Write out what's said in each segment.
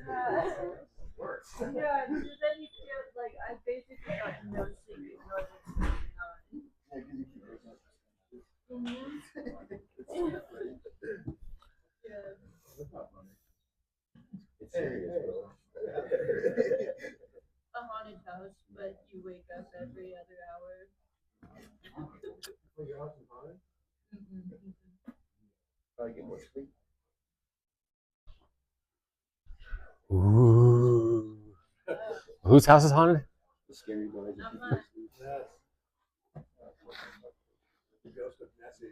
Yeah, so then you feel like I basically got no sleep even though it's going on. Yeah. It's serious, bro. A haunted house, but you wake up every other hour. Your house is haunted? Mm-hmm. Probably get more sleep. Ooh. Whose house is haunted? The scary noise. Not mine. Yes. The ghost of Nessie.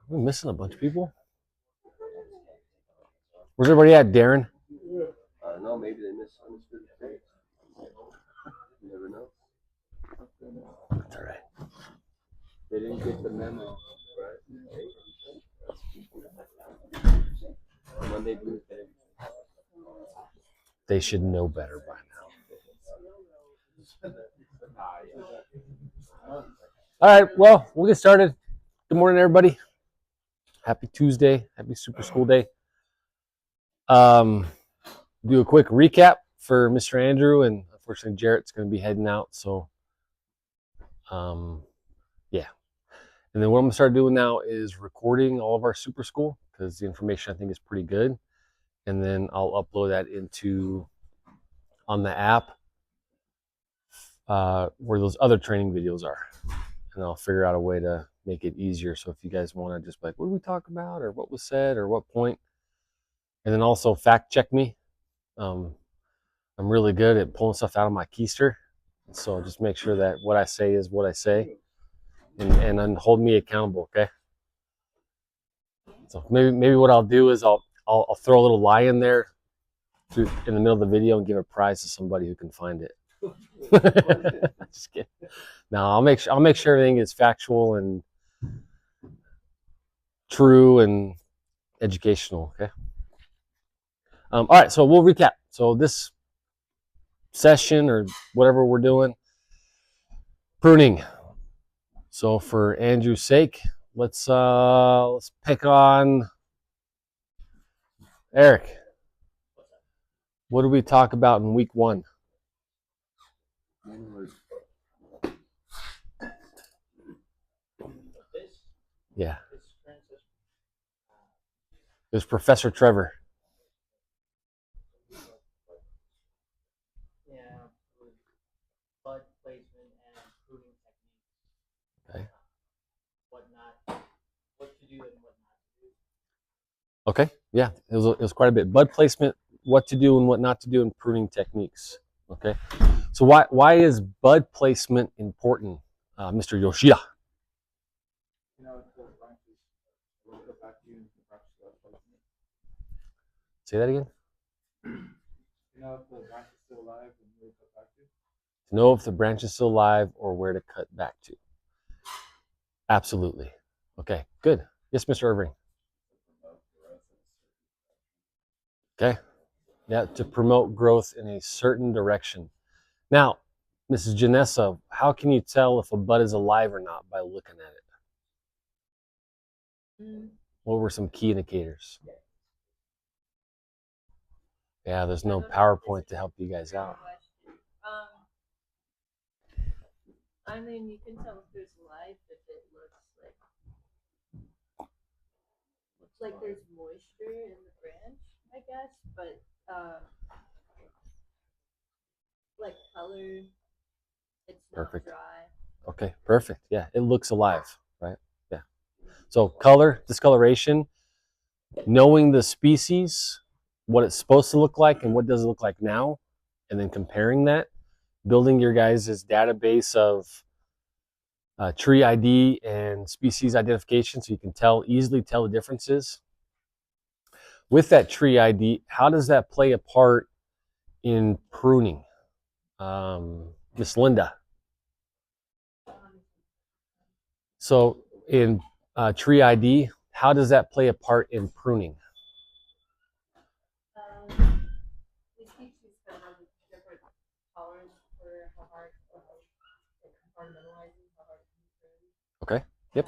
We're missing a bunch of people. Where's everybody at, Darren? I don't know, maybe they misunderstood the face. You never know. That's all right. They didn't get the memo, right? Monday Blue Day. They should know better by now. All right, well, we'll get started. Good morning, everybody. Happy Tuesday. Happy Super School Day. Do a quick recap for Mr. Andrew, and unfortunately Jarrett's going to be heading out, so yeah. And then what I'm going to start doing now is recording all of our Super School because the information I think is pretty good, and then I'll upload that on the app where those other training videos are, and I'll figure out a way to make it easier. So if you guys want to just be like, what did we talk about, or what was said, or what point, and then also fact check me. I'm really good at pulling stuff out of my keister, so just make sure that what I say is what I say, and then hold me accountable. Okay. So maybe what I'll do is I'll throw a little lie in there in the middle of the video and give a prize to somebody who can find it. Just kidding. No, I'll make sure everything is factual and true and educational. Okay. All right. So we'll recap. So this session or whatever we're doing, pruning. So for Andrew's sake, let's pick on Eric. What did we talk about in week 1? Yeah. It was Professor Trevor. Yeah, bud placement and pruning techniques. Okay. What to do and what not to do. Okay. Yeah, it was quite a bit. Bud placement, what to do and what not to do, and pruning techniques. Okay. So why is bud placement important, Mr. Yoshida? You know, if the branches will go back to you and the branches are placement. Say that again. You know, if the branch is still alive and where to cut back to? To know if the branch is still alive or where to cut back to. Absolutely. Okay, good. Yes, Mr. Irving. Okay. Yeah, to promote growth in a certain direction. Now, Mrs. Janessa, how can you tell if a bud is alive or not by looking at it? What were some key indicators? Yeah, there's no PowerPoint to help you guys out. I mean, you can tell if there's life if it looks like there's moisture in the branch, I guess, but like color, it's not Perfect. dry. Okay, perfect. Yeah, it looks alive, right? Yeah. So color, discoloration, knowing the species, what it's supposed to look like and what does it look like now, and then comparing that, building your guys' database of tree ID and species identification so you can easily tell the differences. With that tree ID, how does that play a part in pruning? Miss Linda. So in tree ID, how does that play a part in pruning? It teaches kind of different tolerance for how hard, compartmentalizing how hard to prune. Okay. Yep.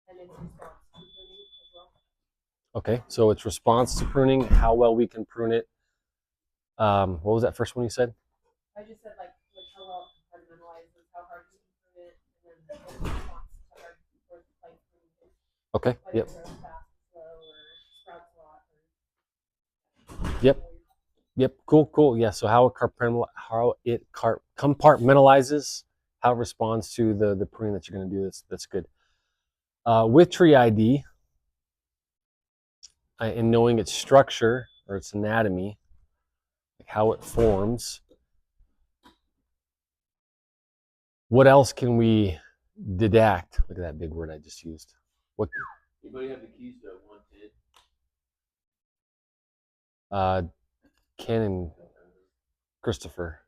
And its response to pruning as well. Okay, so it's response to pruning, how well we can prune it. What was that first one you said? I just said like how well it compartmentalizes, how hard you can prune it, and then the response to hard or like pruning it. Okay, Whether yep, it grows fast, slow, or sprouts a lot. yep, yep, cool. Yeah, so how it compartmentalizes, how it responds to the pruning that you're going to do, that's good. With tree ID, and knowing its structure or its anatomy, like how it forms, what else can we deduct? Look at that big word I just used. What? Anybody have the keys to 110? Ken and Christopher.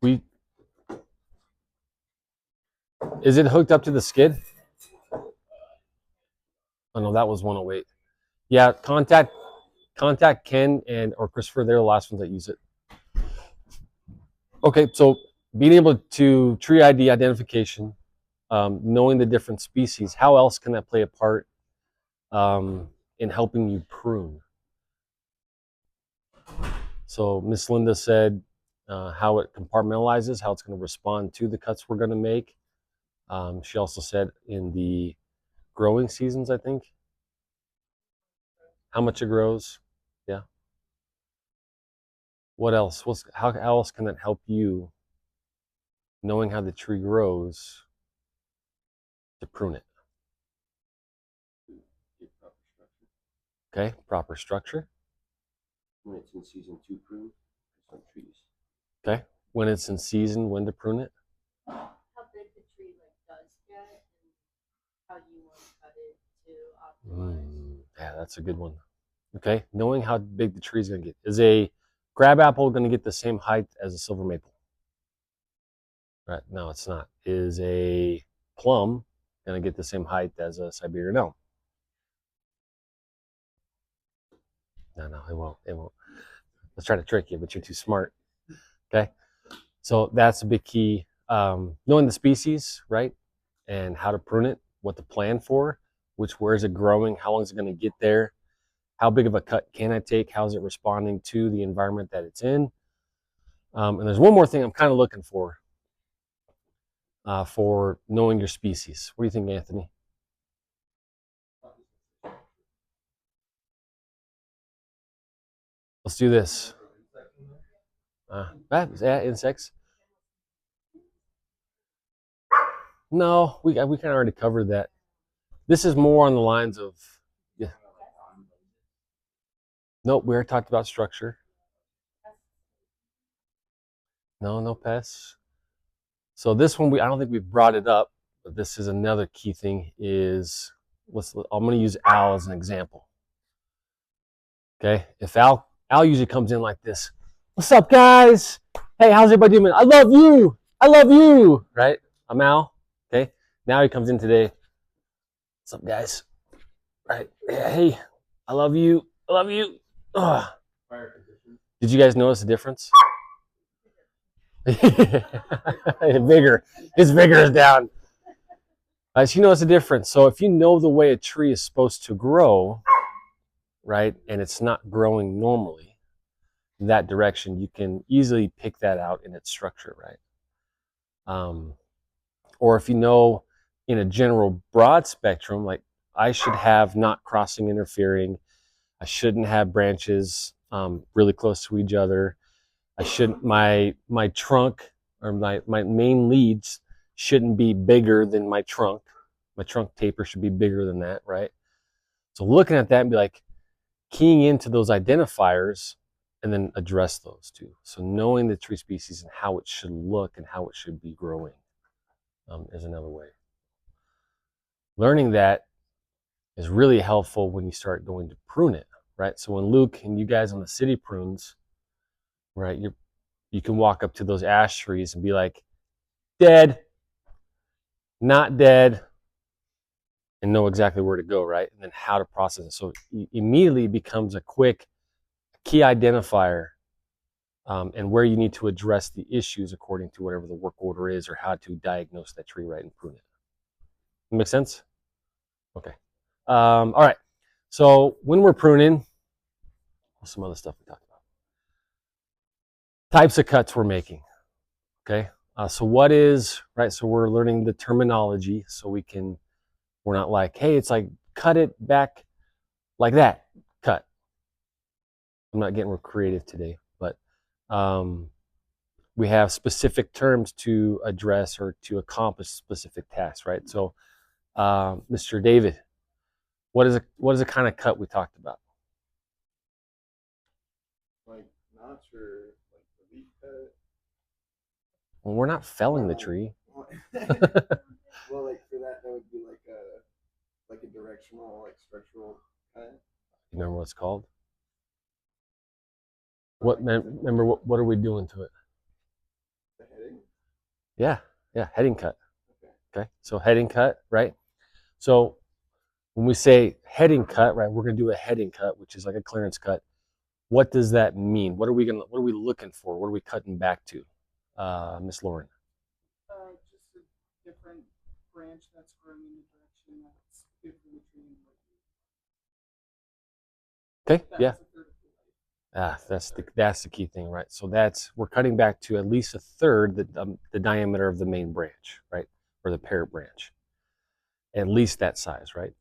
We Is it hooked up to the skid? Oh no, that was 108. Yeah, contact Ken and or Christopher. They're the last ones that use it. Okay, so being able to tree ID identification, knowing the different species, how else can that play a part in helping you prune? So Miss Linda said how it compartmentalizes, how it's going to respond to the cuts we're going to make. She also said in the growing seasons, I think, how much it grows. Yeah. What else? How else can that help you, knowing how the tree grows, to prune it? Get proper structure. Okay, proper structure. When it's in season to prune some trees. Okay, when it's in season, when to prune it. How big the tree like does get, and how you want to cut it to optimize. Yeah, that's a good one. Okay, knowing how big the tree is going to get. Is a crab apple going to get the same height as a silver maple? Right? No, it's not. Is a plum going to get the same height as a Siberian elm? No, it won't. It won't. Let's try to trick you, but you're too smart. Okay, so that's a big key. Knowing the species, right, and how to prune it, what to plan for, where is it growing, how long is it going to get there, how big of a cut can I take, how is it responding to the environment that it's in. And there's one more thing I'm kind of looking for knowing your species. What do you think, Anthony? Let's do this. Insects. No, we kind of already covered that. This is more on the lines of, yeah. Nope, we already talked about structure. No pests. So this one, I don't think we've brought it up, but this is another key thing is, I'm going to use Al as an example. Okay, if Al usually comes in like this, what's up guys? Hey, how's everybody doing? I love you, right? I'm Al, okay? Now he comes in today, what's up guys? Right, yeah, hey, I love you. Ugh. Did you guys notice the difference? Vigor. His vigor is down. So you notice the difference. So if you know the way a tree is supposed to grow, right, and it's not growing normally in that direction, you can easily pick that out in its structure, right? Or if you know in a general broad spectrum, like I should have not crossing interfering, I shouldn't have branches really close to each other. I shouldn't, my trunk or my main leads shouldn't be bigger than my trunk. My trunk taper should be bigger than that, right? So looking at that and be like keying into those identifiers and then address those too. So knowing the tree species and how it should look and how it should be growing is another way. Learning that is really helpful when you start going to prune it, right? So when Luke and you guys on the city prunes, right, you can walk up to those ash trees and be like, dead, not dead, and know exactly where to go, right? And then how to process it. So it immediately becomes a quick key identifier and where you need to address the issues according to whatever the work order is or how to diagnose that tree, right, and prune it. Make sense? Okay. All right. So when we're pruning, what's some other stuff we talked about? Types of cuts we're making. Okay. So what is, right? So we're learning the terminology so we're not like, hey, it's like cut it back like that. Cut. I'm not getting real creative today, but we have specific terms to address or to accomplish specific tasks, right? So, Mr. David, what is the kind of cut we talked about? Like notch or like the leaf cut. Well, we're not felling the tree. Well, well, like for that would be like a directional, like structural cut. You remember what it's called? Remember what are we doing to it? The heading. Yeah, heading cut. Okay. Okay, so heading cut, right? So when we say heading cut, right, we're gonna do a heading cut, which is like a clearance cut. What does that mean? What are we looking for? What are we cutting back to? Miss Lauren. Just a different branch that's growing in the direction that's good for the tree. Okay, yeah. That's the key thing, right? So we're cutting back to at least a third the diameter of the main branch, right, or the parent branch. At least that size, right?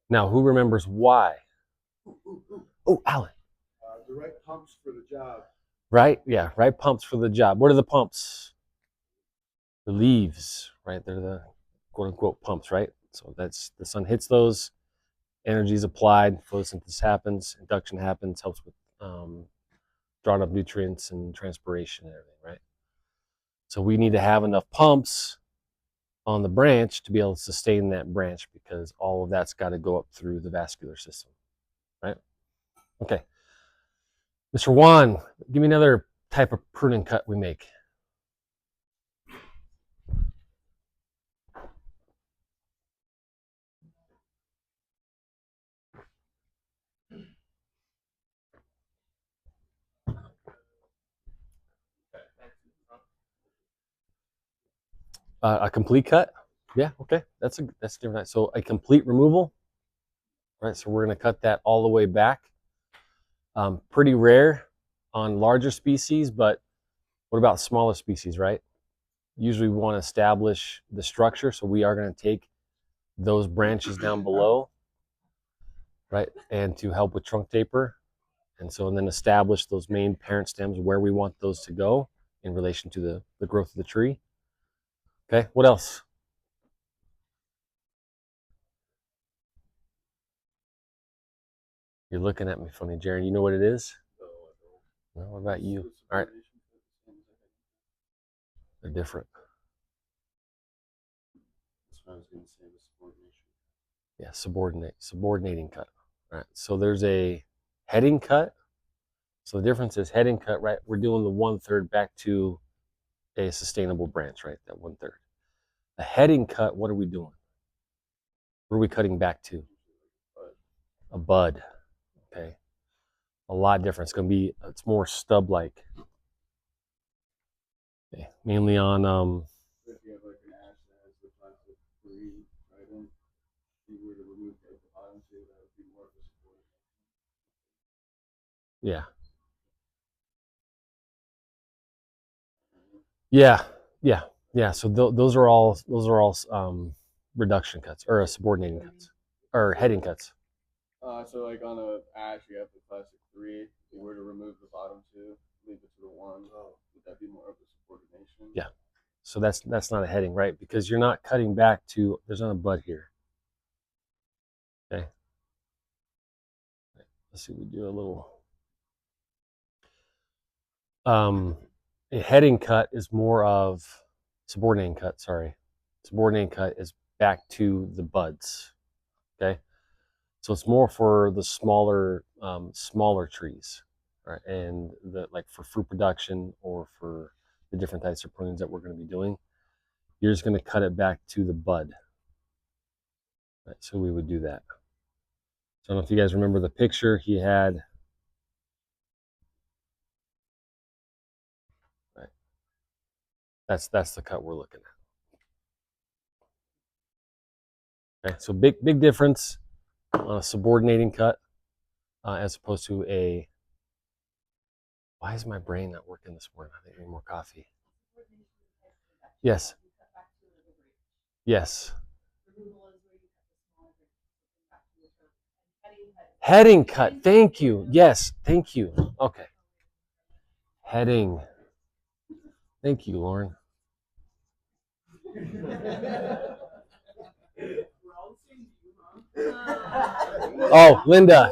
Now, who remembers why? Oh, Alan. The right pumps for the job. Right? Yeah, right pumps for the job. What are the pumps? The leaves, right? They're the quote unquote pumps, right? So that's the sun hits those, energy is applied, photosynthesis happens, induction happens, helps with drawing up nutrients and transpiration and everything, right? So we need to have enough pumps on the branch to be able to sustain that branch because all of that's got to go up through the vascular system, right? Okay. Mr. Juan, give me another type of pruning cut we make. A complete cut? Yeah, okay. That's different. So a complete removal, right? So we're going to cut that all the way back. Pretty rare on larger species, but what about smaller species, right? Usually we want to establish the structure, so we are going to take those branches down below, right? And to help with trunk taper. And then establish those main parent stems where we want those to go in relation to the growth of the tree. Okay, what else? You're looking at me funny, Jaron. You know what it is? No, what about you? All right. They're different. That's what I was going to say, the subordination. Yeah, subordinating cut. All right. So there's a heading cut. So the difference is heading cut, right? We're doing the 1/3 back to a sustainable branch, right? That 1/3. A heading cut, what are we doing? What are we cutting back to? A bud. Okay. A lot different. It's more stub-like. Okay. Mainly on If you have like an ash that has the plastic free right in, if you were to remove like the bottom two, that would be more of a support. yeah. Yeah. So those are all reduction cuts or subordinating cuts or heading cuts. So like on a ash, you have the plastic three. If you were to remove the bottom two, leave it to the one. Would that be more of a subordination? Yeah. So that's not a heading, right? Because you're not cutting back to. There's not a bud here. Okay. Let's see. We do a little. A heading cut is more of subordinating cut. Sorry, subordinating cut is back to the buds. Okay. So it's more for the smaller trees, right? And like for fruit production or for the different types of prunings that we're going to be doing, you're just going to cut it back to the bud. Right? So we would do that. So I don't know if you guys remember the picture he had. Right. That's the cut we're looking at. Okay, so big difference on a subordinating cut as opposed to a. Why is my brain not working this morning? I think I need more coffee. Yes. Yes. Heading cut. Thank you. Yes. Thank you. Okay. Heading. Thank you, Lauren. Oh, Linda.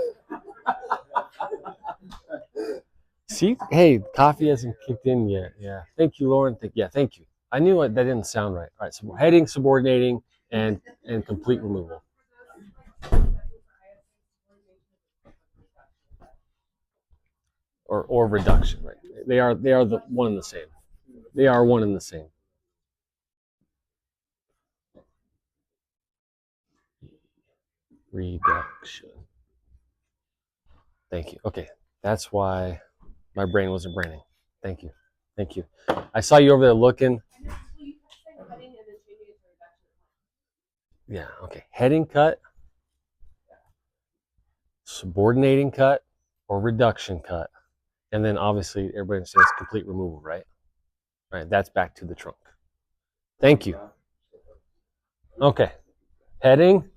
See, hey, coffee hasn't kicked in yet. Yeah. Thank you, Lauren. Thank you. I knew that didn't sound right. All right. So heading, subordinating, and complete removal. Or reduction, right? They are the one and the same. They are one and the same. Reduction. Thank you. Okay, that's why my brain wasn't braining. Thank you. Thank you. I saw you over there looking. Yeah. Okay. Heading cut, subordinating cut, or reduction cut, and then obviously everybody says complete removal, right? Right. That's back to the trunk. Thank you. Okay. Heading,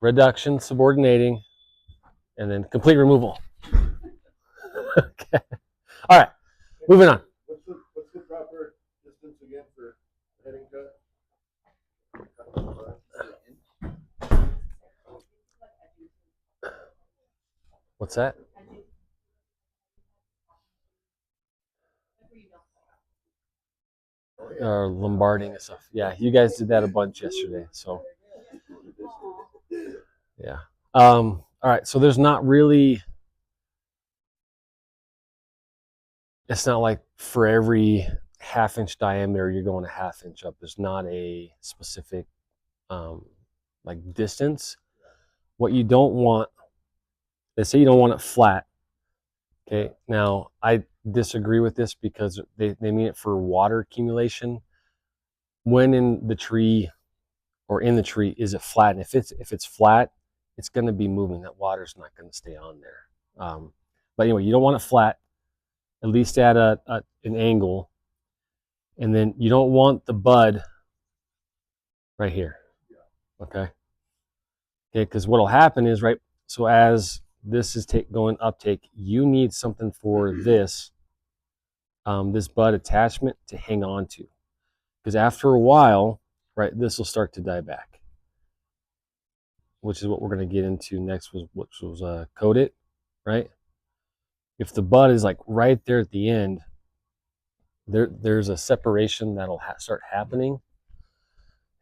reduction, subordinating, and then complete removal. Okay. All right. Moving on. What's the proper distance again for heading cut? What's that? Lombarding and stuff. Yeah, you guys did that a bunch yesterday. So, yeah. All right. So there's not really. It's not like for every half-inch diameter you're going a half-inch up. There's not a specific like distance. What you don't want. They say you don't want it flat. Okay. Now I disagree with this because they mean it for water accumulation. When in the tree or in the tree, is it flat? And if it's flat, it's going to be moving. That water's not going to stay on there. But anyway, you don't want it flat, at least at an angle. And then you don't want the bud right here. Okay. Okay, because what'll happen is, right, so as this is going uptake, you need something for this bud attachment to hang on to. Because after a while, right, this will start to die back, which is what we're going to get into next, which was coat it, right? If the bud is like right there at the end, there's a separation that'll start happening.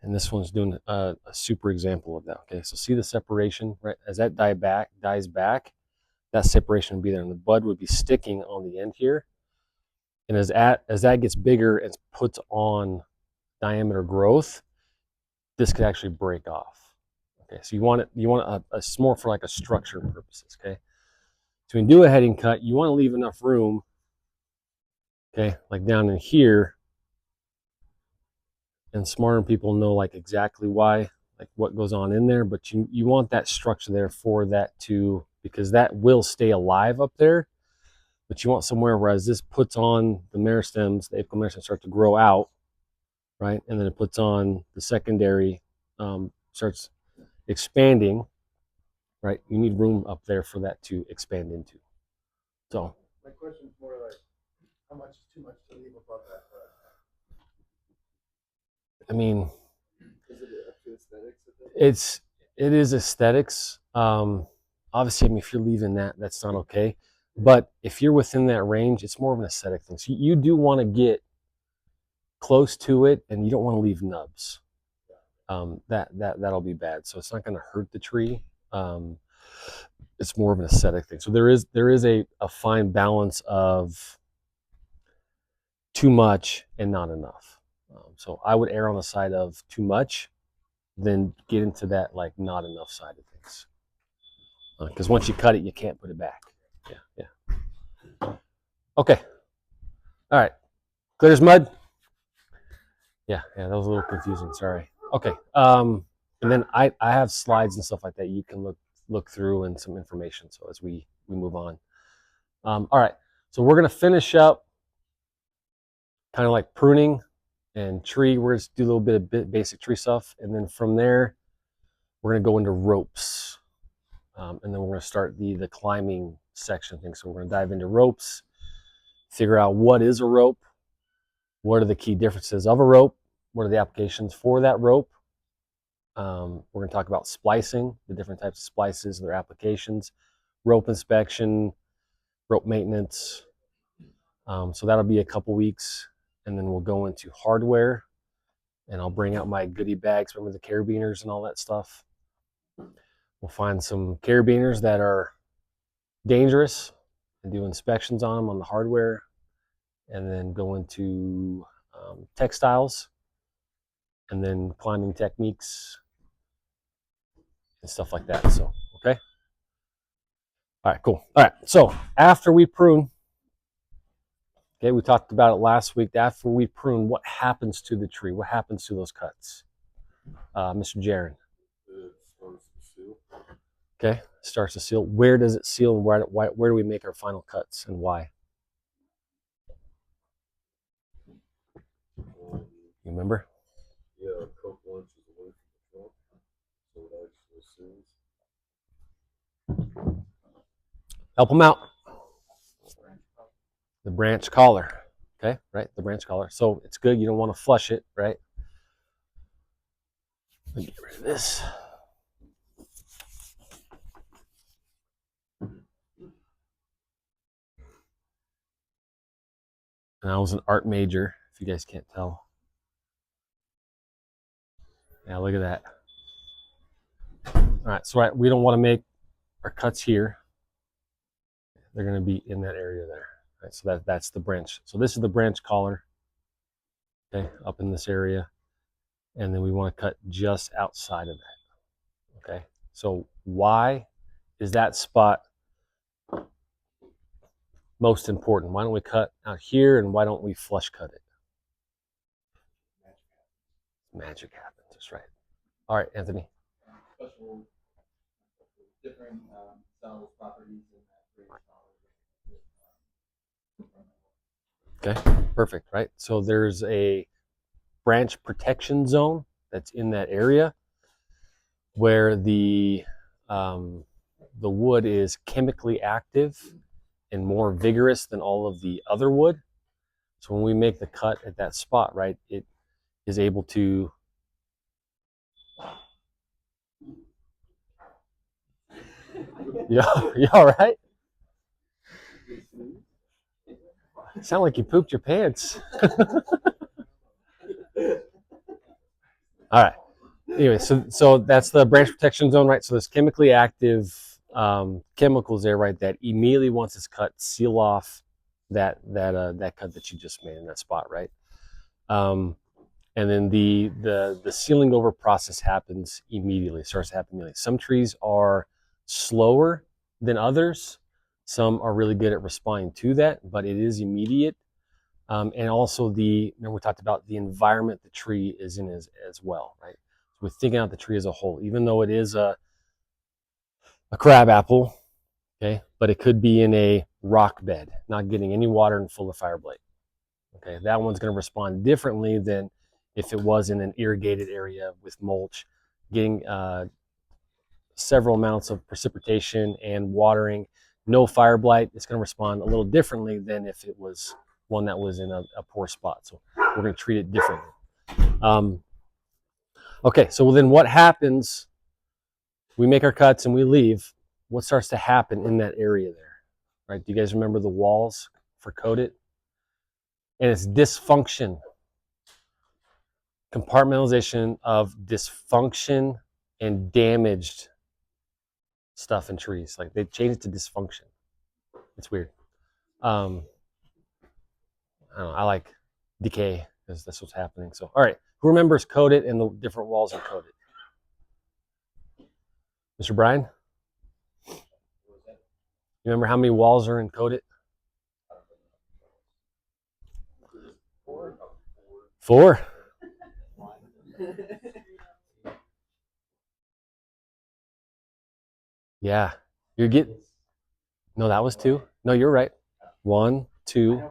And this one's doing a super example of that. Okay, so see the separation, right? As that dies back, that separation would be there, and the bud would be sticking on the end here. And as that gets bigger and puts on diameter growth, this could actually break off. Okay, so you want a more for like a structure purposes. Okay, so when you do a heading cut, you want to leave enough room. Okay, like down in here, and smarter people know like exactly why, like what goes on in there, but you want that structure there for that to, because that will stay alive up there. But you want somewhere where as this puts on the meristems, the apical meristems start to grow out, right? And then it puts on the secondary, starts expanding, right? You need room up there for that to expand into. So my question is more like, how much is too much to leave above that? I mean, is it up to aesthetics? It is aesthetics. Obviously, I mean, if you're leaving that, that's not okay. But if you're within that range, it's more of an aesthetic thing. So you do want to get close to it, and you don't want to leave nubs. That'll be bad. So it's not going to hurt the tree. It's more of an aesthetic thing. So there is a fine balance of too much and not enough. So I would err on the side of too much, then get into that like not enough side of things. Because once you cut it, you can't put it back. Yeah. Okay. All right. Clear as mud? Yeah, that was a little confusing. Sorry. Okay. And then I have slides and stuff like that you can look through and some information. So as we move on. All right. So we're gonna finish up kind of like pruning and tree. We're just do a little bit of basic tree stuff, and then from there we're gonna go into ropes, and then we're gonna start the climbing section thing. So we're gonna dive into ropes, figure out what is a rope, what are the key differences of a rope, what are the applications for that rope. We're going to talk about splicing, the different types of splices, their applications, rope inspection, rope maintenance. So that'll be a couple weeks, and then we'll go into hardware, and I'll bring out my goodie bags. Remember the carabiners and all that stuff? We'll find some carabiners that are dangerous and do inspections on them on the hardware, and then go into textiles, and then climbing techniques and stuff like that. So, okay. All right, cool. All right, so after we prune, okay, we talked about it last week. After we prune, what happens to the tree? What happens to those cuts? Mr. Jaron. It starts to seal. Okay, starts to seal. Where does it seal, and where do we make our final cuts, and why? You remember? Yeah, a couple inches away from the trunk, so it actually seals. Help them out. The branch collar. Okay, right, the branch collar. So it's good. You don't want to flush it, right? Let me get rid of this. And I was an art major, if you guys can't tell. Yeah, look at that. All right, so we don't want to make our cuts here. They're going to be in that area there. Right, so that's the branch. So this is the branch collar, okay, up in this area. And then we want to cut just outside of that, okay? So why is that spot most important? Why don't we cut out here, and why don't we flush cut it? Magic happens, that's right. All right, Anthony. Special, different cells, properties in that branch collar. Okay, perfect, right? So there's a branch protection zone that's in that area where the wood is chemically active and more vigorous than all of the other wood. So when we make the cut at that spot, right, it is able to you all right? Sound like you pooped your pants. All right. Anyway, so that's the branch protection zone, right? So there's chemically active chemicals there, right? That immediately once it's cut, seal off that cut that you just made in that spot, right? And then the sealing over process happens immediately. Starts to happen immediately. Some trees are slower than others. Some are really good at responding to that, but it is immediate. And also remember we talked about the environment the tree is in as well, right? So we're thinking out the tree as a whole, even though it is a crab apple, okay, but it could be in a rock bed, not getting any water and full of fire blight. Okay, that one's going to respond differently than if it was in an irrigated area with mulch, getting several amounts of precipitation and watering, no fire blight. It's going to respond a little differently than if it was one that was in a poor spot. So we're going to treat it differently. Okay, so then what happens? We make our cuts and we leave. What starts to happen in that area there? Right? Do you guys remember the walls for coated? And it's dysfunction. Compartmentalization of dysfunction and damaged stuff in trees. Like they changed it to dysfunction. It's weird. I don't know, I like decay because that's what's happening. So, all right, who remembers coated and the different walls are coated? Mr. Brian? You remember how many walls are in coated? 4? Yeah. You're getting, no, that was 2. No, you're right. 1, 2.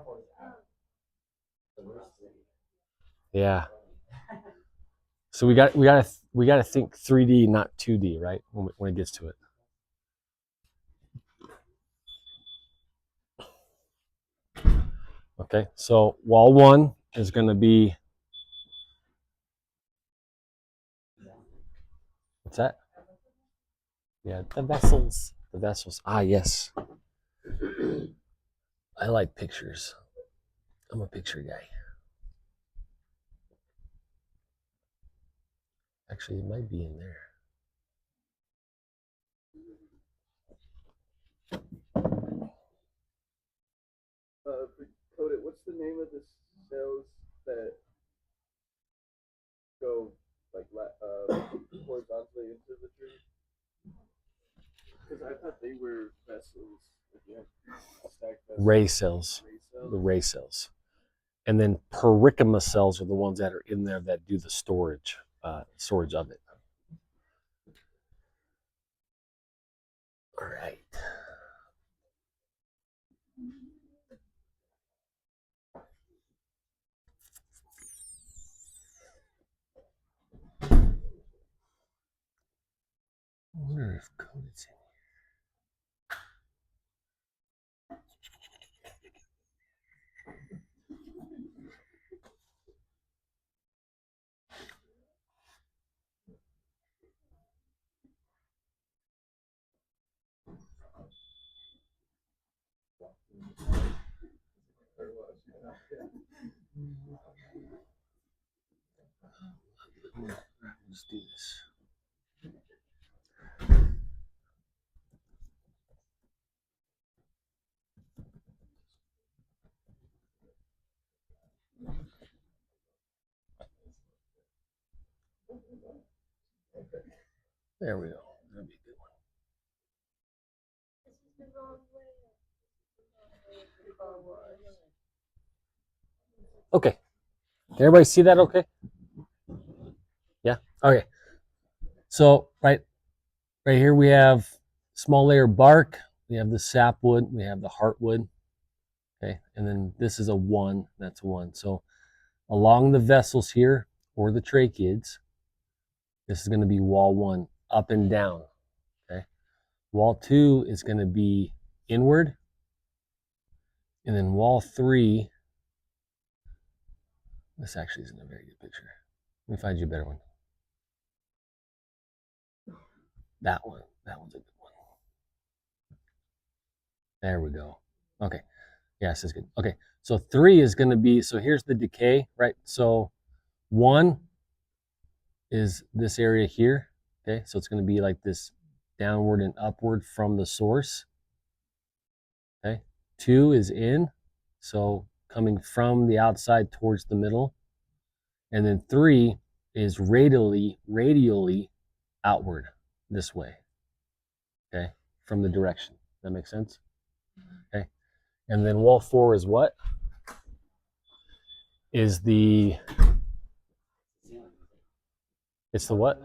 Yeah. So we got to think 3D, not 2D, right? When it gets to it. Okay. So wall 1 is going to be, what's that? Yeah, the vessels. The vessels. Ah, yes. I like pictures. I'm a picture guy. Actually, it might be in there. What's the name of the cells that go like horizontally into the tree? Because I thought they were vessels. Ray cells. The ray cells. And then parenchyma cells are the ones that are in there that do the storage of it. All right. I wonder if code is in. Let's do this. There we go. That'll be a good one. Okay. Can everybody see that okay? Yeah? Okay. So right here we have small layer bark, we have the sapwood, we have the heartwood. Okay, and then this is a 1, that's 1. So along the vessels here, or the tracheids, this is going to be wall 1, up and down. Okay, wall 2 is going to be inward, and then wall 3, this actually isn't a very good picture. Let me find you a better one. That one's a good one. There we go. Okay, yeah, this is good. Okay, so 3 is going to be, so here's the decay, right? So 1 is this area here. Okay, so it's going to be like this downward and upward from the source. Okay, 2 is in, so coming from the outside towards the middle. And then 3 is radially outward this way. Okay, from the direction. That makes sense? Okay, and then wall 4 is what? Is the, it's the what?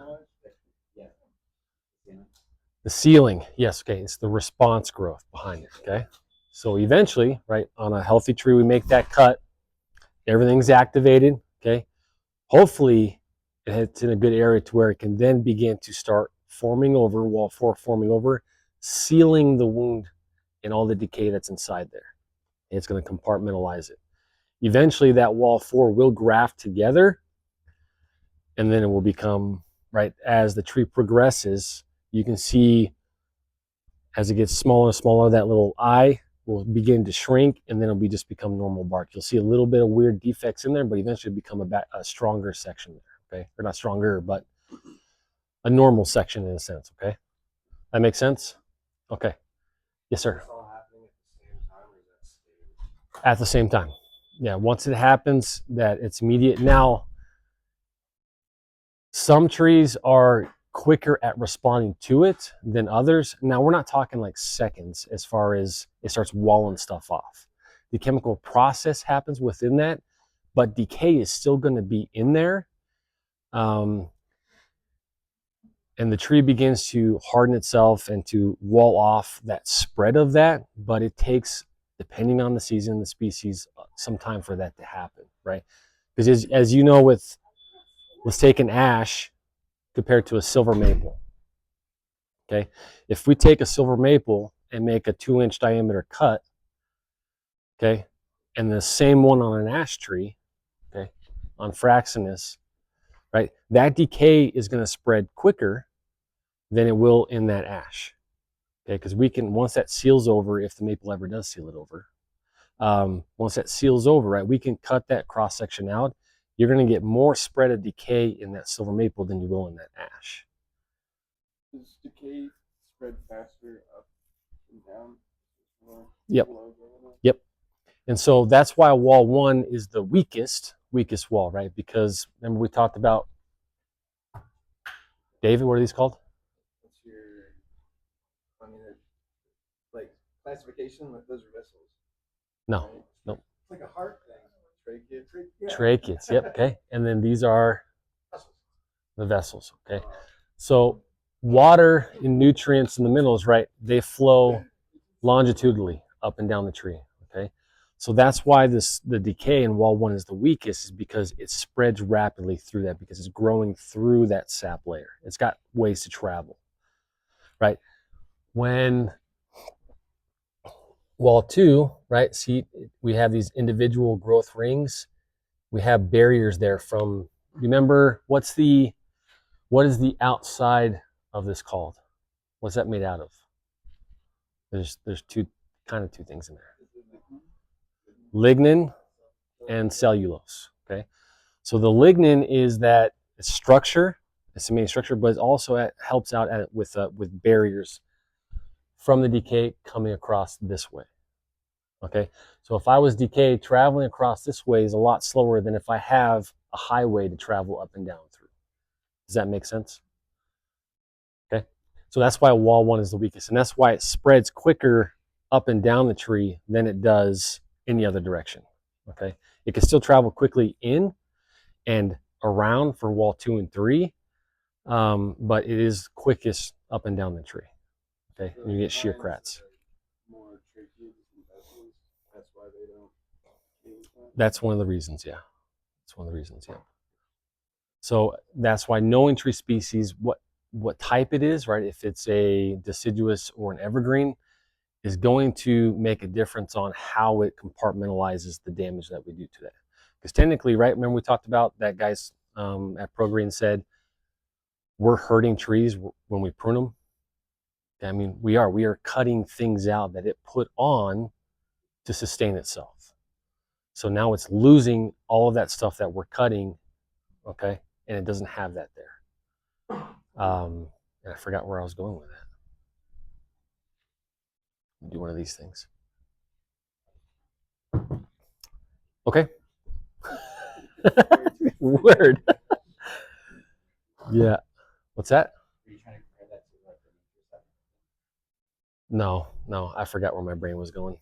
The ceiling, yes, okay, it's the response growth behind it, okay? So eventually, right, on a healthy tree, we make that cut, everything's activated, okay? Hopefully, it's in a good area to where it can then begin to start forming over, wall 4 forming over, sealing the wound and all the decay that's inside there. And it's gonna compartmentalize it. Eventually, that wall 4 will graft together, and then it will become, right, as the tree progresses, you can see as it gets smaller and smaller, that little eye will begin to shrink, and then it'll just become normal bark. You'll see a little bit of weird defects in there, but eventually become a stronger section there, okay? Or not stronger, but a normal section in a sense, okay? That makes sense? Okay. Yes, sir. At the same time. Yeah, once it happens, that it's immediate. Now, some trees are quicker at responding to it than others. Now, we're not talking like seconds as far as it starts walling stuff off. The chemical process happens within that, but decay is still going to be in there. and the tree begins to harden itself and to wall off that spread of that, but it takes, depending on the season, the species, some time for that to happen, right? Because as you know, with, let's take an ash compared to a silver maple, okay? If we take a silver maple and make a 2-inch diameter cut, okay, and the same one on an ash tree, okay, on Fraxinus, right, that decay is going to spread quicker than it will in that ash, okay, because we can, once that seals over, if the maple ever does seal it over, once that seals over, right, we can cut that cross section out. You're going to get more spread of decay in that silver maple than you will in that ash. Does decay spread faster up and down? Yep. Yep. And so that's why wall 1 is the weakest wall, right? Because remember we talked about, David, what are these called? What's your, I mean, like classification, like those are vessels. No, Right? no. It's like a heart thing. Trachea. Tracheids, yep, okay. And then these are the vessels, okay? So water and nutrients and the minerals, right, they flow longitudinally up and down the tree, okay? So that's why the decay in wall 1 is the weakest, is because it spreads rapidly through that, because it's growing through that sap layer. It's got ways to travel, right? When wall 2, right, see, we have these individual growth rings. We have barriers there from, remember, what is the outside of this called? What's that made out of? There's two things in there. Lignin and cellulose, okay? So the lignin is that structure, it's the main structure, but it also helps out with barriers from the decay coming across this way, okay? So if I was decay, traveling across this way is a lot slower than if I have a highway to travel up and down through. Does that make sense? Okay, so that's why wall 1 is the weakest, and that's why it spreads quicker up and down the tree than it does in the other direction, okay? It can still travel quickly in and around for wall 2 and 3, but it is quickest up and down the tree, okay? And you get shear crats. More tracheids and vessels. That's why they don't. That's one of the reasons, yeah. That's one of the reasons, yeah. So that's why knowing tree species, what type it is, right? If it's a deciduous or an evergreen, is going to make a difference on how it compartmentalizes the damage that we do to that. Because technically, right, remember we talked about that guys at ProGreen said, we're hurting trees when we prune them. I mean, we are cutting things out that it put on to sustain itself. So now it's losing all of that stuff that we're cutting, okay? And it doesn't have that there. And I forgot where I was going with that. Do one of these things. Okay. Word. Yeah. What's that? Are you trying to compare that to like the nature stuff? No, I forgot where my brain was going.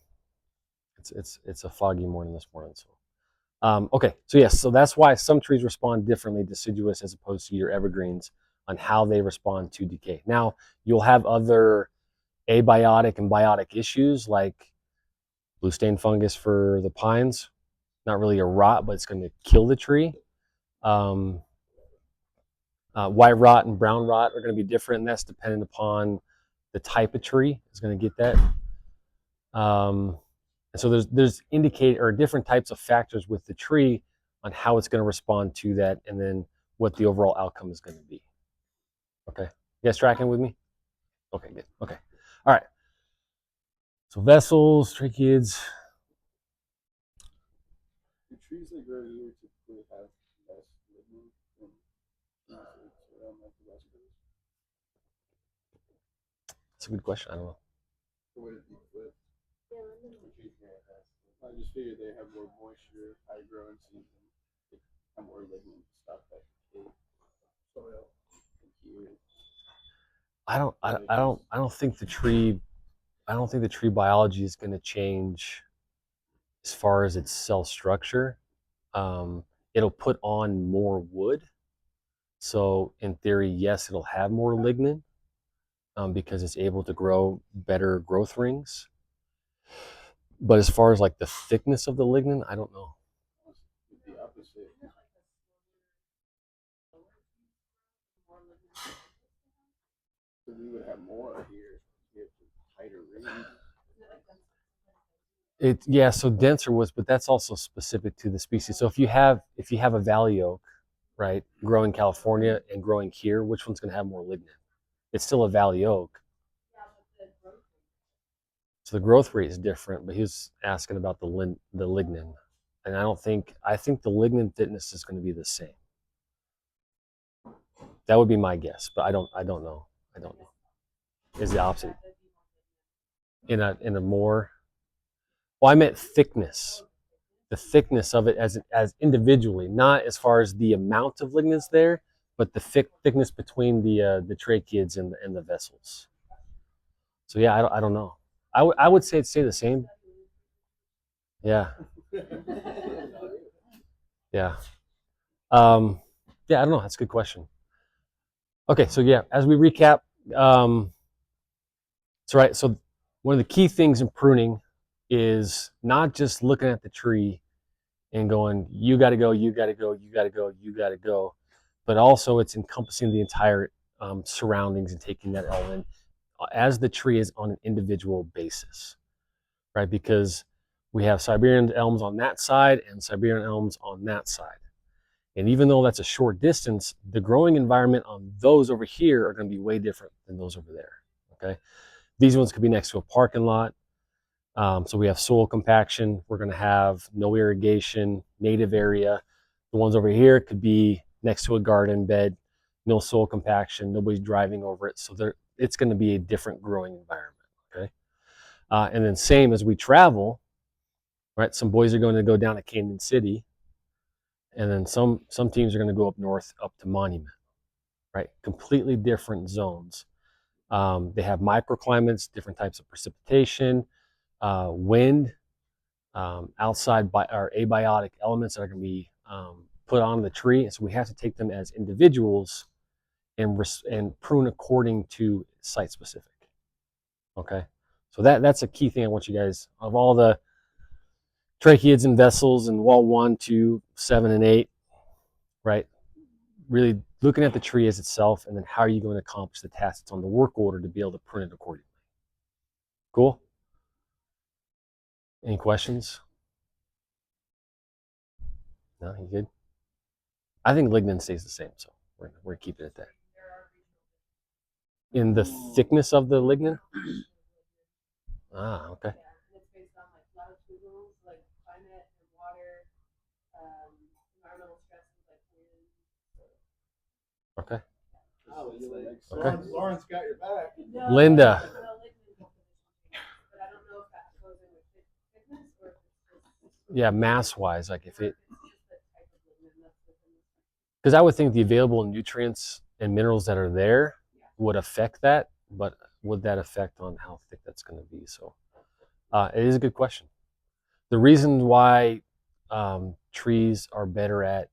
It's a foggy morning this morning. So, okay. So yes, so that's why some trees respond differently, deciduous as opposed to your evergreens, on how they respond to decay. Now you'll have other abiotic and biotic issues like blue stain fungus for the pines. Not really a rot, but it's going to kill the tree. White rot and brown rot are going to be different, and that's dependent upon the type of tree is going to get that. And so there's different types of factors with the tree on how it's going to respond to that, and then what the overall outcome is going to be. Okay, you guys tracking with me? Okay, good. Okay, all right. So vessels, tracheids. The trees that grow here typically have less lignin than trees around like the West Coast. That's a good question. I don't know. So would it be flipped? I just figured they have more moisture, high growing season, they have more lignin to stop that decay soil. I don't think the tree biology is going to change as far as its cell structure. It'll put on more wood, So in theory, yes, it'll have more lignin because it's able to grow better growth rings. But as far as like the thickness of the lignin, I don't know. The opposite. So we would have more here. We have tighter rings. So denser was, but that's also specific to the species. So if you have a valley oak, right, growing California and growing here, which one's going to have more lignin? It's still a valley oak. So the growth rate is different, but he was asking about the lignin, and I think the lignin fitness is going to be the same. That would be my guess, but I don't know. I don't know. Is the opposite in a more? Well, I meant thickness. The thickness of it as individually, not as far as the amount of lignins there, but the thickness between the tracheids and the vessels. So yeah, I don't know. I would say it'd stay the same. Yeah. Yeah. Yeah, I don't know. That's a good question. Okay, so yeah, as we recap, so one of the key things in pruning is not just looking at the tree and going, you got to go, you got to go, you got to go, you got to go, but also it's encompassing the entire surroundings and taking that all in as the tree is on an individual basis, right? Because we have Siberian elms on that side and Siberian elms on that side. And even though that's a short distance, the growing environment on those over here are going to be way different than those over there, okay? These ones could be next to a parking lot. So we have soil compaction. We're going to have no irrigation, native area. The ones over here could be next to a garden bed, no soil compaction, nobody's driving over it. So it's going to be a different growing environment, okay? And then same as we travel, right? Some boys are going to go down to Canyon City, and then some teams are going to go up north, up to Monument, right? Completely different zones. They have microclimates, different types of precipitation, wind, outside or abiotic elements that are going to be put on the tree. So we have to take them as individuals and prune according to site specific. Okay, so that's a key thing I want you guys, of all the tracheids and vessels and wall 1, 2, 7, and 8, right? Really looking at the tree as itself, and then how are you going to accomplish the task that's on the work order to be able to prune it accordingly. Cool? Any questions? No, you good? I think lignin stays the same, so we're keeping it there. In the thickness of the lignin? Ah, okay. Yeah, and it's based on like latitudinals, like climate and water, environmental stresses like wind. Okay. Okay. Lauren's got your back. No, Linda. the lignin composition changes, but I don't know if that goes in with thickness or if it's just Yeah, mass-wise, like if it, just the type of lignin that's within the. because I would think the available nutrients and minerals that are there would affect that, but would that affect on how thick that's going to be? So it is a good question. The reason why trees are better at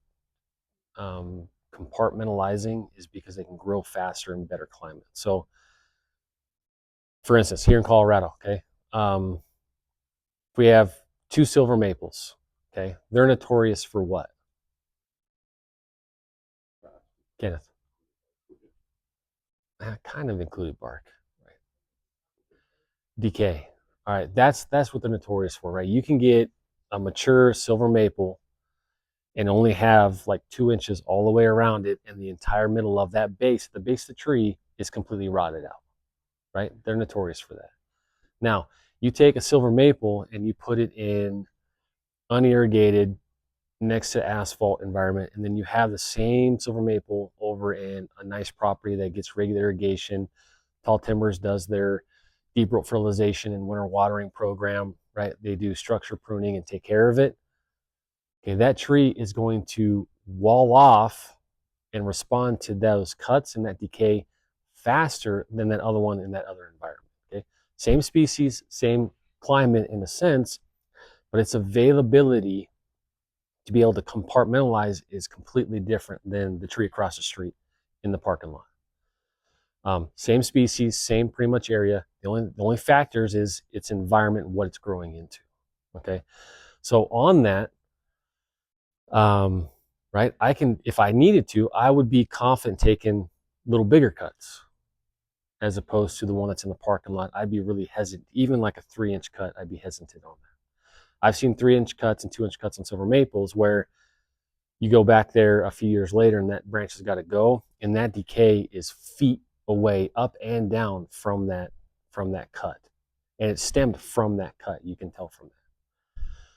compartmentalizing is because they can grow faster in better climate. So for instance, here in Colorado, okay, we have 2 silver maples, okay? They're notorious for what? Kenneth? Kind of included bark, right? Decay. All right, that's what they're notorious for, right? You can get a mature silver maple and only have like 2 inches all the way around it, and the entire middle of that base, the base of the tree, is completely rotted out, right? They're notorious for that. Now, you take a silver maple and you put it in unirrigated, next to asphalt environment, and then you have the same silver maple over in a nice property that gets regular irrigation. Tall Timbers does their deep root fertilization and winter watering program, right? They do structure pruning and take care of it. Okay, that tree is going to wall off and respond to those cuts and that decay faster than that other one in that other environment. Okay, same species, same climate in a sense, but its availability to be able to compartmentalize is completely different than the tree across the street. in the parking lot. Same species, same pretty much area. The only factors is its environment and what it's growing into. Okay, so on that, right, I can, if I needed to, I would be confident taking little bigger cuts as opposed to the one that's in the parking lot. I'd be really hesitant. Even like a 3-inch cut, I'd be hesitant on that. I've seen 3-inch cuts and 2-inch cuts on silver maples where you go back there a few years later and that branch has got to go, and that decay is feet away, up and down from that cut, and it stemmed from that cut. You can tell from that.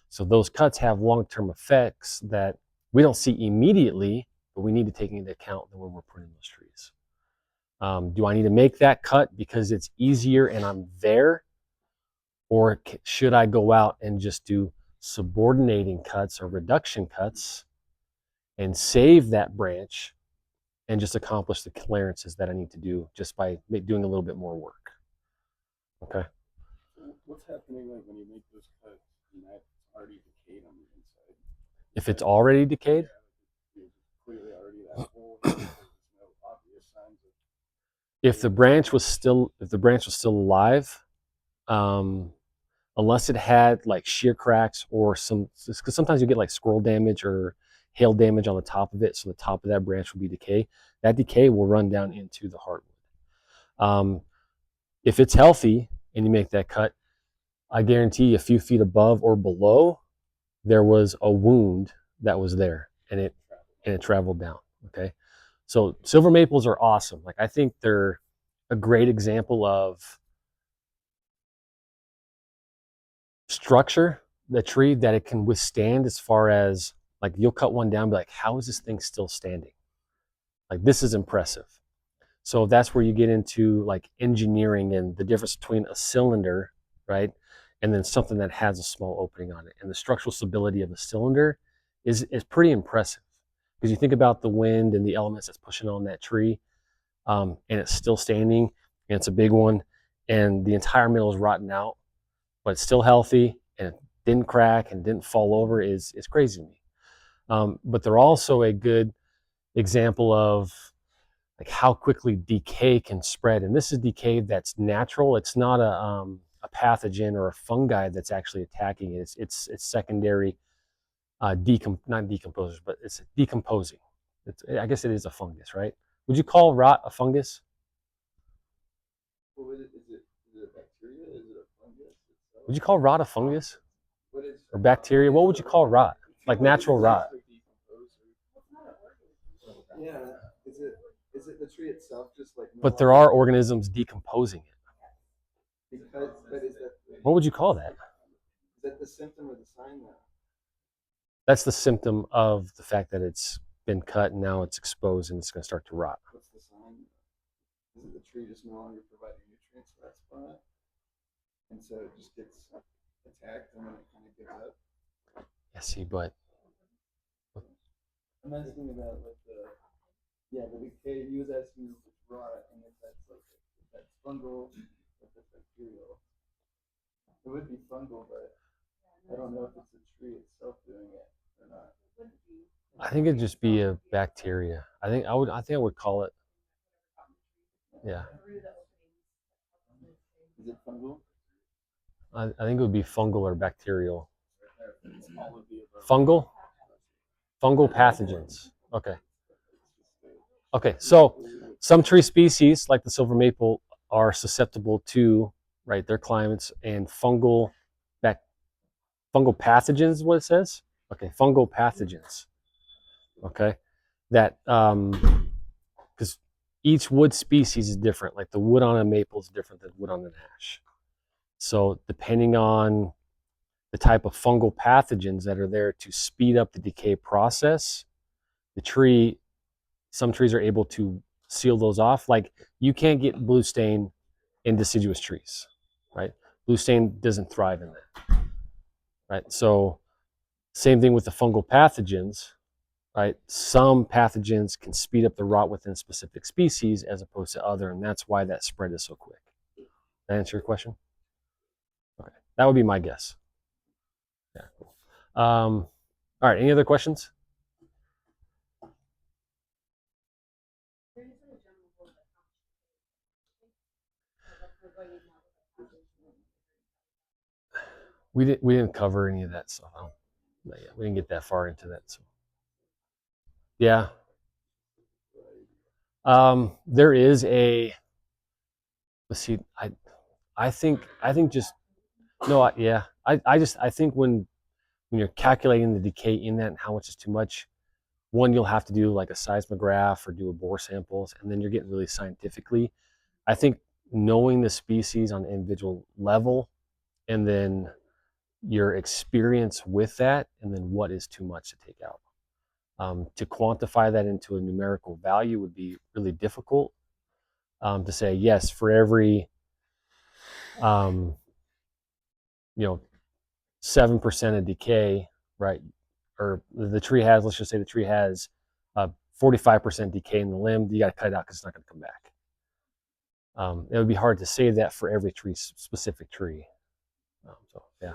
So those cuts have long-term effects that we don't see immediately, but we need to take into account when we're pruning those trees. Do I need to make that cut because it's easier and I'm there? Or should I go out and just do subordinating cuts or reduction cuts and save that branch and just accomplish the clearances that I need to do just by doing a little bit more work? Okay. What's happening like when you make those cuts and that's already decayed on the inside? If it's already decayed? Yeah, it's clearly already that whole, there's no obvious signs of. If the branch was still alive, unless it had like shear cracks or because sometimes you get like squirrel damage or hail damage on the top of it, so the top of that branch will be decay. That decay will run down into the heartwood. If it's healthy and you make that cut, I guarantee a few feet above or below, there was a wound that was there, and it traveled down. Okay, so silver maples are awesome. Like, I think they're a great example of structure, the tree, that it can withstand, as far as like you'll cut one down and be like, how is this thing still standing? Like, this is impressive. So that's where you get into like engineering and the difference between a cylinder, right, and then something that has a small opening on it. And the structural stability of the cylinder is pretty impressive, because you think about the wind and the elements that's pushing on that tree, and it's still standing, and it's a big one, and the entire middle is rotten out, but it's still healthy and it didn't crack and didn't fall over is crazy to me. But they're also a good example of like how quickly decay can spread. And this is decay that's natural. It's not a pathogen or a fungi that's actually attacking it. It's secondary not decomposers, but it's decomposing. I guess it is a fungus, right? Would you call rot a fungus? Well, is it a bacteria? Is it a fungus itself? Would you call rot a fungus? What is Or bacteria? What would you call rot? Like natural rot? Yeah. Is it the tree itself just like? But there are organisms decomposing it. But is that? What would you call that? Is that the symptom or the sign though? That's the symptom of the fact that it's been cut and now it's exposed and it's going to start to rot. What's the sign? Is it the tree just no longer providing nutrients for that spot? And so it just gets attacked and then it kind of gives up? Yeah, see, but I'm asking about like the decay. He was asking if it's rot and if that's like if that's fungal, if it's bacterial. It would be fungal, but I don't know if it's the tree itself doing it or not. I think it'd just be a bacteria. I think I would call it. Yeah. Is it fungal? I think it would be fungal or bacterial. Fungal pathogens. Okay. Okay, so some tree species, like the silver maple, are susceptible to, right, their climates, and fungal pathogens is what it says. Okay, fungal pathogens. Okay, that because each wood species is different. Like the wood on a maple is different than wood on an ash. So depending on the type of fungal pathogens that are there to speed up the decay process, some trees are able to seal those off. Like, you can't get blue stain in deciduous trees, right? Blue stain doesn't thrive in that, right? So same thing with the fungal pathogens, right? Some pathogens can speed up the rot within specific species as opposed to other, and that's why that spread is so quick. That answer your question? Okay, that would be my guess. Yeah, cool. All right, any other questions? There's We didn't cover any of that stuff. Not yet. We didn't get that far into that. So yeah. There is a. Let's see. I think just no. I think when you're calculating the decay in that and how much is too much, one, you'll have to do like a seismograph or do a bore samples, and then you're getting really scientifically. I think knowing the species on an individual level, and then your experience with that, and then what is too much to take out. To quantify that into a numerical value would be really difficult. To say yes, for every 7% of decay, right? Or the tree has, let's just say the tree has 45% decay in the limb. You got to cut it out because it's not going to come back. It would be hard to say that for every specific tree. So yeah.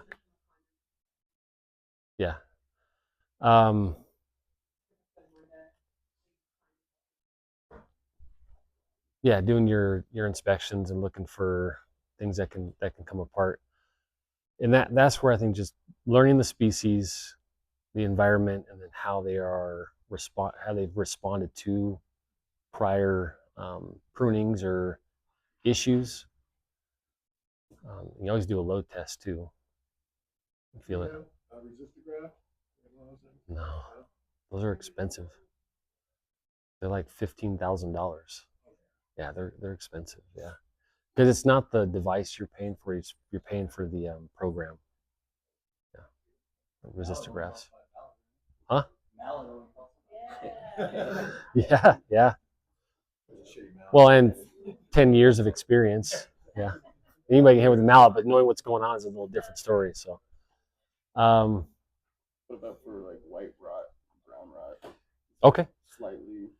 Yeah, doing your inspections and looking for things that can come apart, and that's where I think just learning the species, the environment, and then how they've responded to prior prunings or issues. You always do a load test too. You feel it. No, those are expensive. They're like $15,000. Yeah, they're expensive. Yeah, because it's not the device you're paying for; you're paying for the program. Yeah, resistographs. Huh? Yeah, yeah. Well, and 10 years of experience. Yeah. Anybody can hit with a mallet, but knowing what's going on is a little different story. So, What about for like white rot, brown rot? okay. Slightly.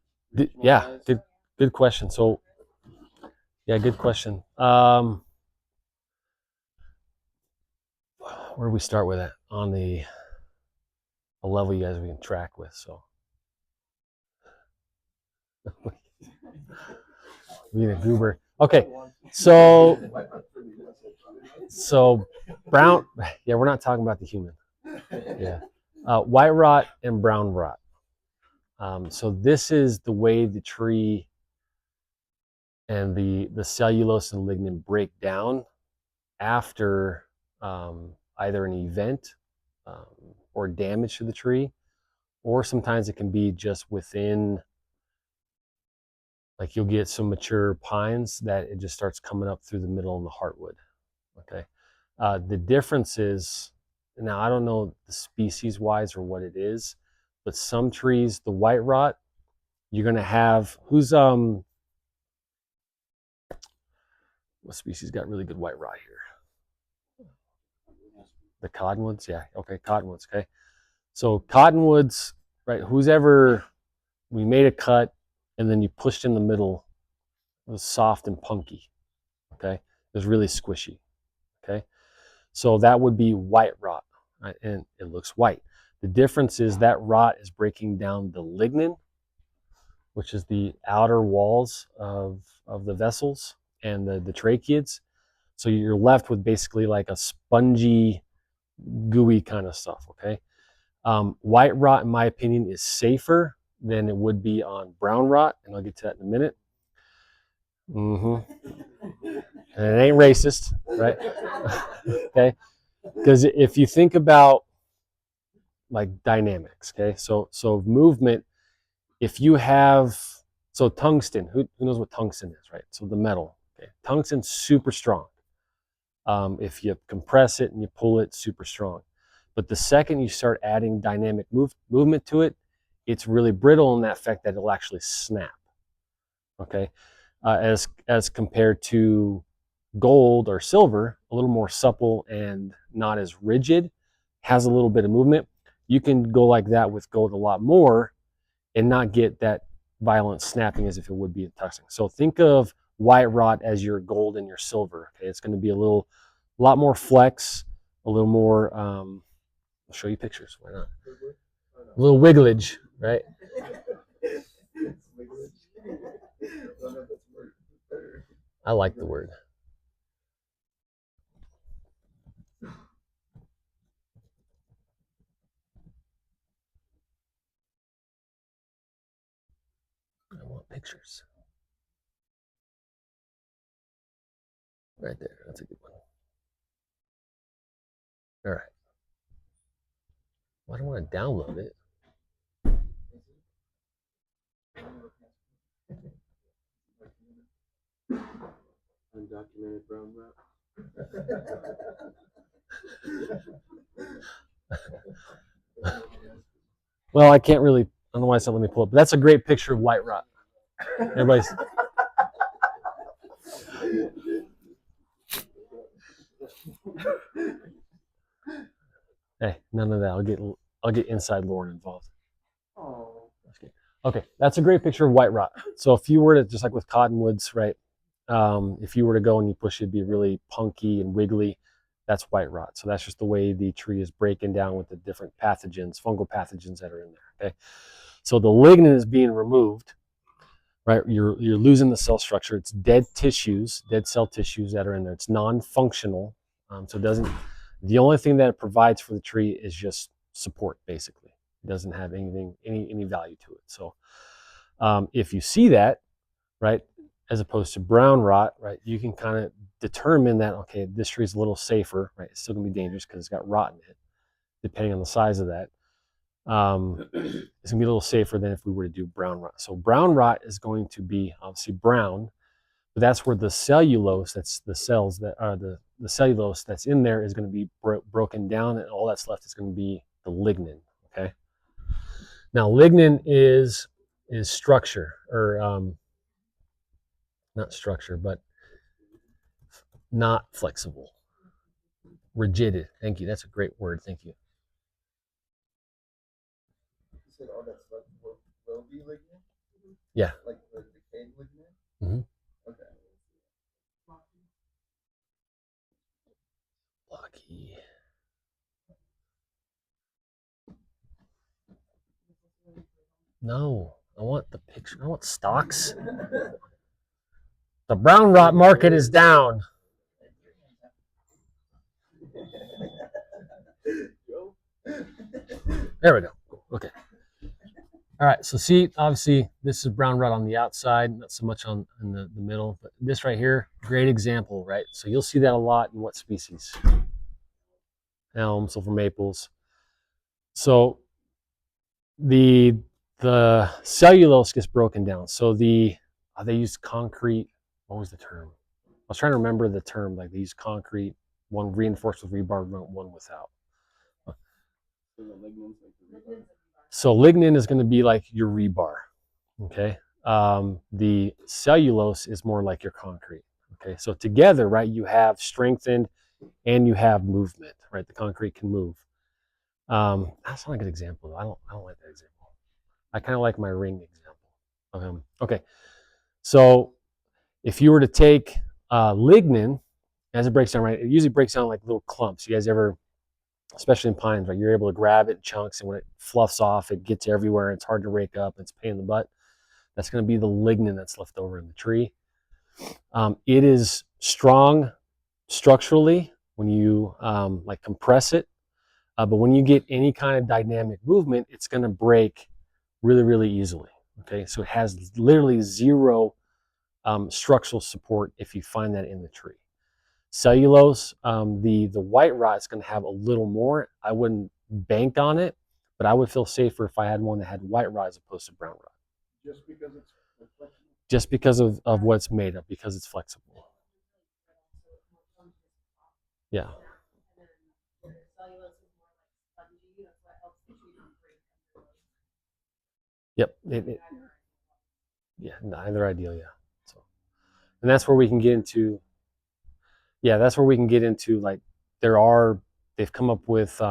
Yeah, good question. So, yeah, good question. Where do we start with that on a level you guys we can track with? So, being a goober. Okay, so brown. Yeah, we're not talking about the human. Yeah, white rot and brown rot. So this is the way the tree and the cellulose and lignin break down after either an event or damage to the tree, or sometimes it can be just within, like you'll get some mature pines that it just starts coming up through the middle and the heartwood. Okay. The difference is, now I don't know the species wise or what it is, but some trees, the white rot, you're gonna have, what species got really good white rot here? The cottonwoods, yeah. Okay, cottonwoods. Okay, so cottonwoods, right? We made a cut, and then you pushed in the middle. It was soft and punky. Okay, it was really squishy. Okay, so that would be white rot, right? And it looks white. The difference is that rot is breaking down the lignin, which is the outer walls of the vessels and the tracheids. So you're left with basically like a spongy, gooey kind of stuff. Okay. White rot, in my opinion, is safer than it would be on brown rot, and I'll get to that in a minute. And it ain't racist, right? Okay, because if you think about like dynamics, okay, so movement, if you have, so tungsten, who knows what tungsten is, right? So the metal, okay, tungsten's super strong. If you compress it and you pull it, super strong. But the second you start adding dynamic movement to it, it's really brittle in that effect that it'll actually snap. Okay, as compared to gold or silver, a little more supple and not as rigid, has a little bit of movement. You can go like that with gold a lot more and not get that violent snapping as if it would be in tungsten. So think of white rot as your gold and your silver. Okay, it's going to be a lot more flex, a little more. I'll show you pictures. Why not? A little wigglage, right? I like the word. pictures. Right there. That's a good one. All right. Well, I don't want to download it. Undocumented brown rot. Well, I can't really. I don't know why it's not letting me pull it, but that's a great picture of white rot. Everybody's. Hey, none of that. I'll get inside Lauren involved. Oh. Okay, that's a great picture of white rot. So if you were to, just like with cottonwoods, right? If you were to go and you push it, it'd be really punky and wiggly. That's white rot. So that's just the way the tree is breaking down with the different pathogens, fungal pathogens that are in there. Okay, so the lignin is being removed, right? You're losing the cell structure. It's dead tissues, dead cell tissues that are in there. It's non-functional, so it doesn't. The only thing that it provides for the tree is just support, basically. It doesn't have anything, any value to it. So if you see that, right, as opposed to brown rot, right, you can kind of determine that, okay, this tree is a little safer, right? It's still gonna be dangerous because it's got rot in it, depending on the size of that. It's gonna be a little safer than if we were to do brown rot. So brown rot is going to be obviously brown, but that's where the cellulose, that's the cells that are the cellulose that's in there is going to be broken down, and all that's left is going to be the lignin. Okay. Now lignin is structure, or not structure, but not flexible, rigid. Thank you. That's a great word. Thank you. You said all that stuff will be lignin? Yeah. Like the decayed lignin? Mm-hmm. Okay. Lucky. No, I want the picture. I want stocks. The brown rot market is down. There we go. Okay. All right. So see, obviously, this is brown rot on the outside, not so much on in the middle. But this right here, great example, right? So you'll see that a lot in what species? Elm, silver maples. So the cellulose gets broken down. So they use concrete. What was the term? I was trying to remember the term. Like they use concrete, one reinforced with rebar, one without. So lignin is going to be like your rebar. Okay. The cellulose is more like your concrete. Okay. So together, right, you have strengthened and you have movement, right? The concrete can move. That's not a good example. I don't like that example. I kind of like my ring example. Okay. So if you were to take lignin, as it breaks down, right, it usually breaks down like little clumps. You guys ever, especially in pines, right, you're able to grab it in chunks, and when it fluffs off, it gets everywhere. It's hard to rake up. It's a pain in the butt. That's going to be the lignin that's left over in the tree. It is strong structurally when you like compress it, but when you get any kind of dynamic movement, it's going to break really, really easily. Okay, so it has literally zero structural support if you find that in the tree. Cellulose, the white rot is going to have a little more. I wouldn't bank on it, but I would feel safer if I had one that had white rot as opposed to brown rot. Just because it's flexible? Just because of what it's made of, because it's flexible. Yeah. Yep. Yeah, neither ideal, yeah. So, and that's where we can get into, like, they've come up with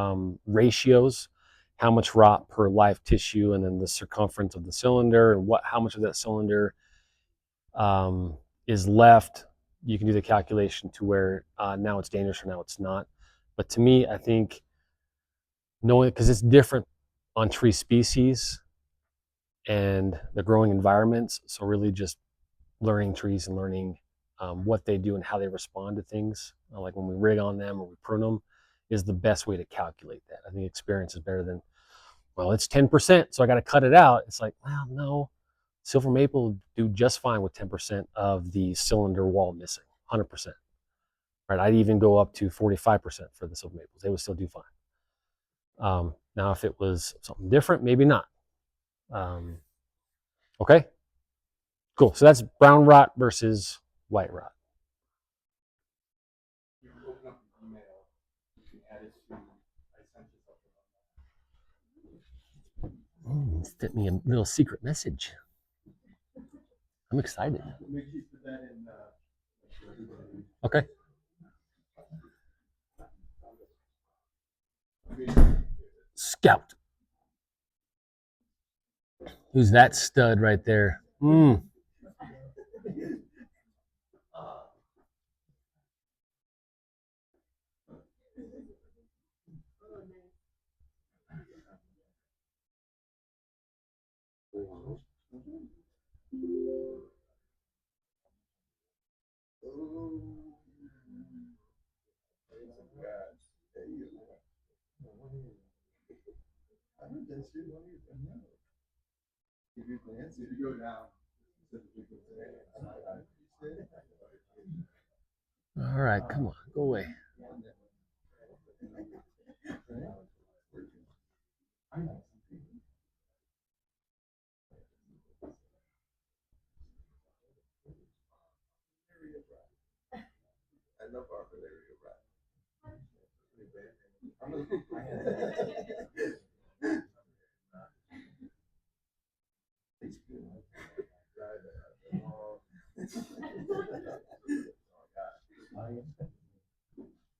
ratios, how much rot per live tissue, and then the circumference of the cylinder, and how much of that cylinder is left. You can do the calculation to where now it's dangerous or now it's not. But to me, I think knowing, because it's different on tree species and the growing environments, so really just learning trees and learning what they do and how they respond to things, like when we rig on them or we prune them, is the best way to calculate that. I think experience is better than, well, it's 10%, so I got to cut it out. It's like, well, no, silver maple do just fine with 10% of the cylinder wall missing, 100%. Right, I'd even go up to 45% for the silver maples. They would still do fine. Now, if it was something different, maybe not. Okay, cool. So that's brown rot versus white rot. You can open up the email. You can add it to. I sent you something. Sent me a little secret message. I'm excited. Make sure you put that in. Okay. Scout. Who's that stud right there? If you go down. All right, come on, go away. I love our malaria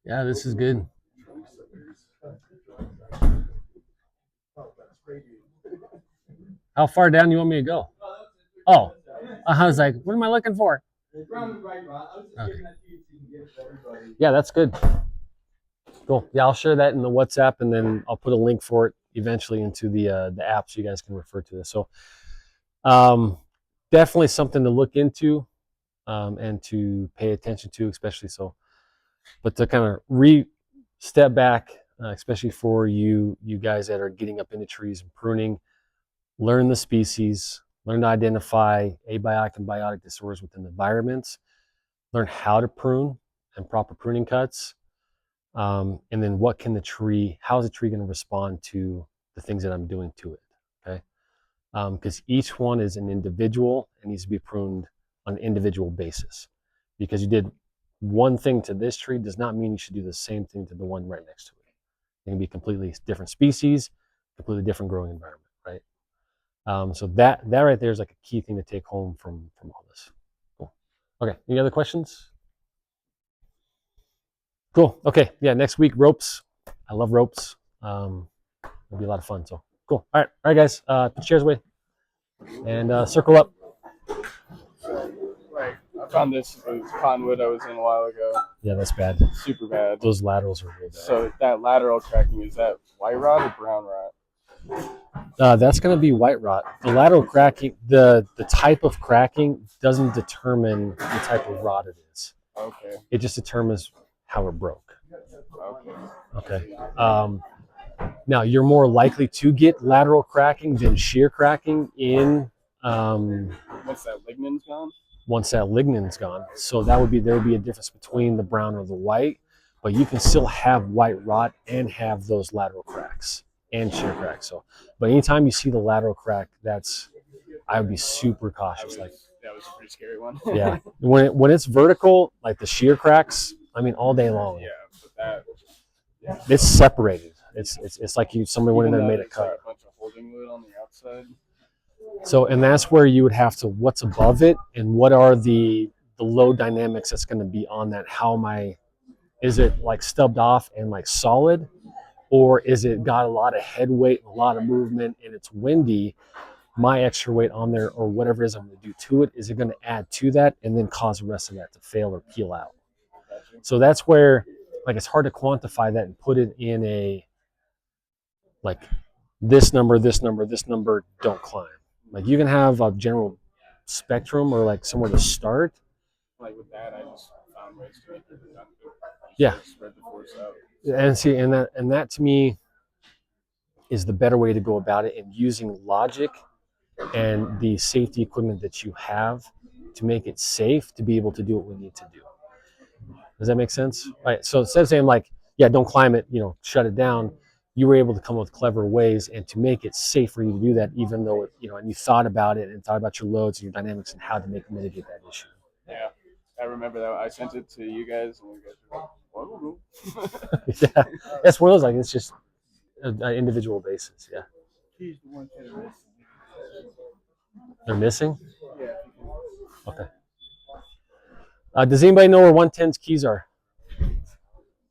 Yeah, this is good. How far down do you want me to go? Oh, I was like, what am I looking for? Okay. Yeah, that's good. Cool. Yeah, I'll share that in the WhatsApp, and then I'll put a link for it eventually into the app so you guys can refer to this. So definitely something to look into and to pay attention to, especially so. But to kind of step back, especially for you guys that are getting up into trees and pruning, learn the species, learn to identify abiotic and biotic disorders within the environments, learn how to prune and proper pruning cuts, and then how is the tree going to respond to the things that I'm doing to it, okay? Because each one is an individual and needs to be pruned on an individual basis. Because you did one thing to this tree does not mean you should do the same thing to the one right next to it. They can be completely different species, completely different growing environment, right? So that right there is like a key thing to take home from all this. Cool. Okay, any other questions? Cool. Okay, yeah, next week, ropes. I love ropes. It'll be a lot of fun, so cool. All right, guys, put chairs away and circle up. Like, I found this cottonwood I was in a while ago. Yeah, that's bad. Super bad. Those laterals are really bad. So that lateral cracking, is that white rot or brown rot? That's going to be white rot. The lateral cracking, the type of cracking doesn't determine the type of rot it is. Okay. It just determines how it broke. Okay. Now, you're more likely to get lateral cracking than shear cracking in once that lignin's gone? Once that lignin's gone. So there would be a difference between the brown or the white, but you can still have white rot and have those lateral cracks and shear cracks. So, but anytime you see the lateral crack, I would be super cautious. That was a pretty scary one. Yeah. When it's vertical, like the shear cracks, I mean, all day long. Yeah, but it's separated. It's like somebody went in there and made a cut. Like a bunch of holding wood on the outside. So, and that's where you would have to, what's above it and what are the load dynamics that's going to be on that? Is it like stubbed off and like solid, or is it got a lot of head weight, a lot of movement, and it's windy? My extra weight on there, or whatever it is I'm going to do to it, is it going to add to that and then cause the rest of that to fail or peel out? So that's where, like, it's hard to quantify that and put it in a, like, this number, don't climb. Like, you can have a general spectrum or like somewhere to start. Like with that, I just found ways to make it redundant. Yeah. Spread the force out. And see, and that to me is the better way to go about it, and using logic and the safety equipment that you have to make it safe to be able to do what we need to do. Does that make sense? Right. So instead of saying like, yeah, don't climb it, shut it down, you were able to come up with clever ways and to make it safe for you to do that, even though and you thought about it and thought about your loads and your dynamics and how to mitigate that issue. Yeah, I remember that. I sent it to you guys, and you guys were like, "I don't know." Yeah, that's one of those, like, it's just an individual basis. Yeah, He's the one that are missing. they're missing. Yeah. Okay. Does anybody know where 110's keys are?